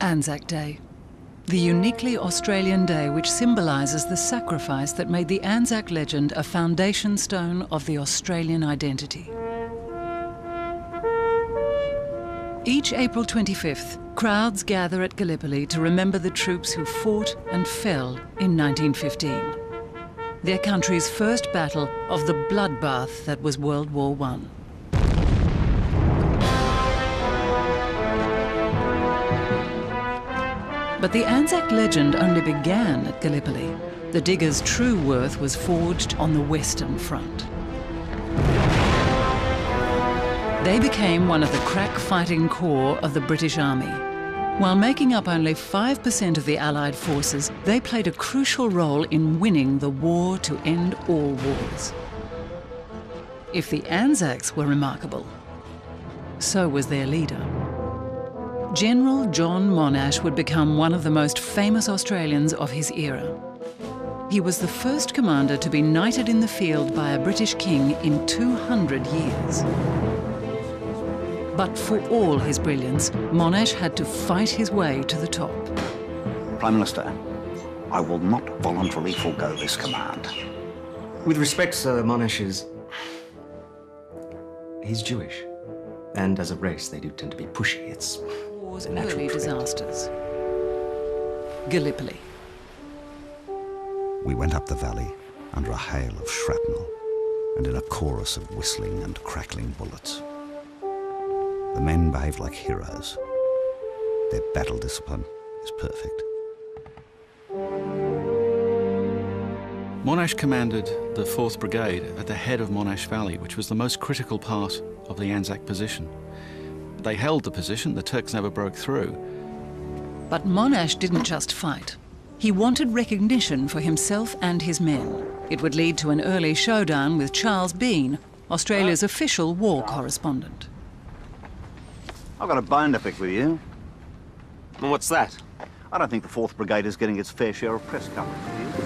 Anzac Day, the uniquely Australian day which symbolises the sacrifice that made the Anzac legend a foundation stone of the Australian identity. Each April 25th, crowds gather at Gallipoli to remember the troops who fought and fell in 1915. Their country's first battle of the bloodbath that was World War I. But the Anzac legend only began at Gallipoli. The diggers' true worth was forged on the Western Front. They became one of the crack fighting corps of the British Army. While making up only 5% of the Allied forces, they played a crucial role in winning the war to end all wars. If the Anzacs were remarkable, so was their leader. General John Monash would become one of the most famous Australians of his era. He was the first commander to be knighted in the field by a British king in 200 years. But for all his brilliance, Monash had to fight his way to the top. Prime Minister, I will not voluntarily forego this command. With respect, Sir, Monash he's Jewish. And as a race, they do tend to be pushy. It's War's a natural early trait. disasters. Gallipoli. We went up the valley under a hail of shrapnel and in a chorus of whistling and crackling bullets. The men behaved like heroes. Their battle discipline is perfect. Monash commanded the 4th Brigade at the head of Monash Valley, which was the most critical part of the Anzac position. They held the position, the Turks never broke through. But Monash didn't just fight. He wanted recognition for himself and his men. It would lead to an early showdown with Charles Bean, Australia's official war correspondent. I've got a bone to pick with you. Well, what's that? I don't think the 4th Brigade is getting its fair share of press coverage with you.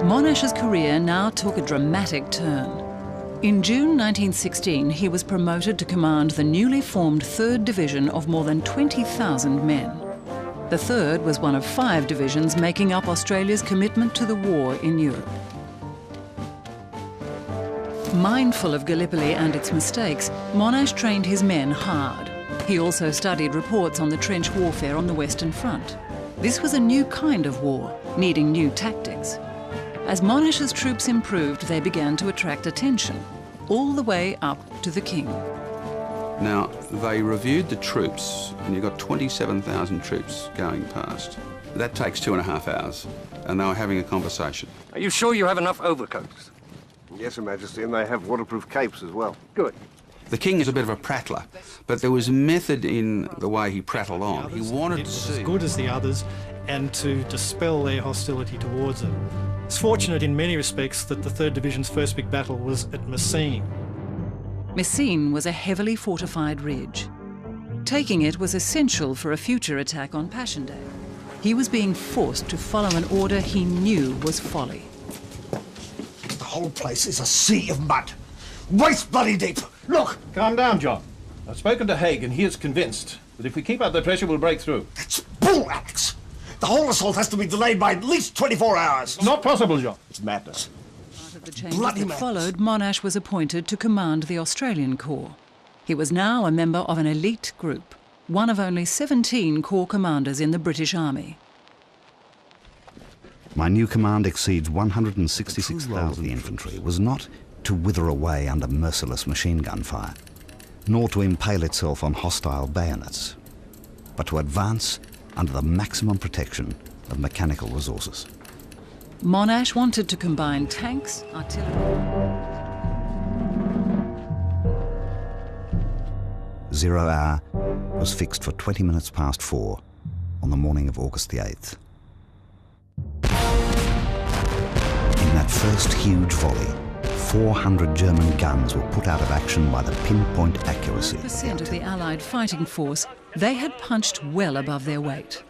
Monash's career now took a dramatic turn. In June 1916, he was promoted to command the newly formed 3rd Division of more than 20,000 men. The 3rd was one of 5 divisions making up Australia's commitment to the war in Europe. Mindful of Gallipoli and its mistakes, Monash trained his men hard. He also studied reports on the trench warfare on the Western Front. This was a new kind of war, needing new tactics. As Monash's troops improved, they began to attract attention, all the way up to the king. Now, they reviewed the troops, and you've got 27,000 troops going past. That takes 2.5 hours, and they were having a conversation. Are you sure you have enough overcoats? Yes, Your Majesty, and they have waterproof capes as well. Good. The king is a bit of a prattler, but there was method in the way he prattled on. He wanted to see as good as the others and to dispel their hostility towards it. It's fortunate in many respects that the 3rd Division's first big battle was at Messines. Messines was a heavily fortified ridge. Taking it was essential for a future attack on Passchendaele. He was being forced to follow an order he knew was folly. The whole place is a sea of mud. Waist bloody deep. Look! Calm down, John. I've spoken to Haig and he is convinced that if we keep up the pressure, we'll break through. That's bull, Alex. The whole assault has to be delayed by at least 24 hours. Not possible, John. It's madness. Part of the changes that followed, Monash was appointed to command the Australian Corps. He was now a member of an elite group, one of only 17 corps commanders in the British Army. My new command exceeds 166,000 infantry was not to wither away under merciless machine gun fire, nor to impale itself on hostile bayonets, but to advance under the maximum protection of mechanical resources. Monash wanted to combine tanks, artillery... 0 hour was fixed for 20 minutes past 4 on the morning of August the 8th. In that first huge volley, 400 German guns were put out of action by the pinpoint accuracy. 1% of the Allied fighting force, they had punched well above their weight.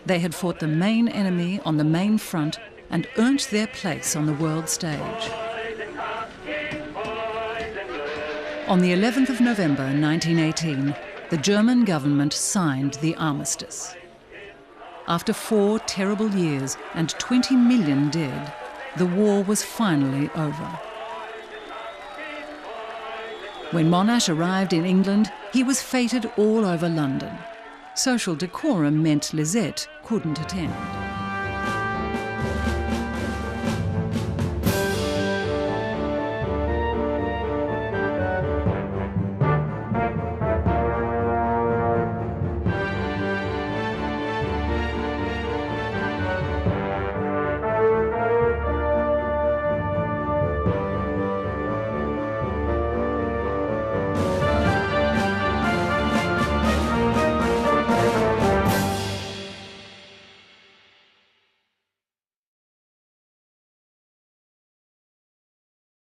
They had fought the main enemy on the main front and earned their place on the world stage. On the 11th of November 1918, the German government signed the armistice. After 4 terrible years and 20 million dead, the war was finally over. When Monash arrived in England, he was feted all over London. Social decorum meant Lisette couldn't attend.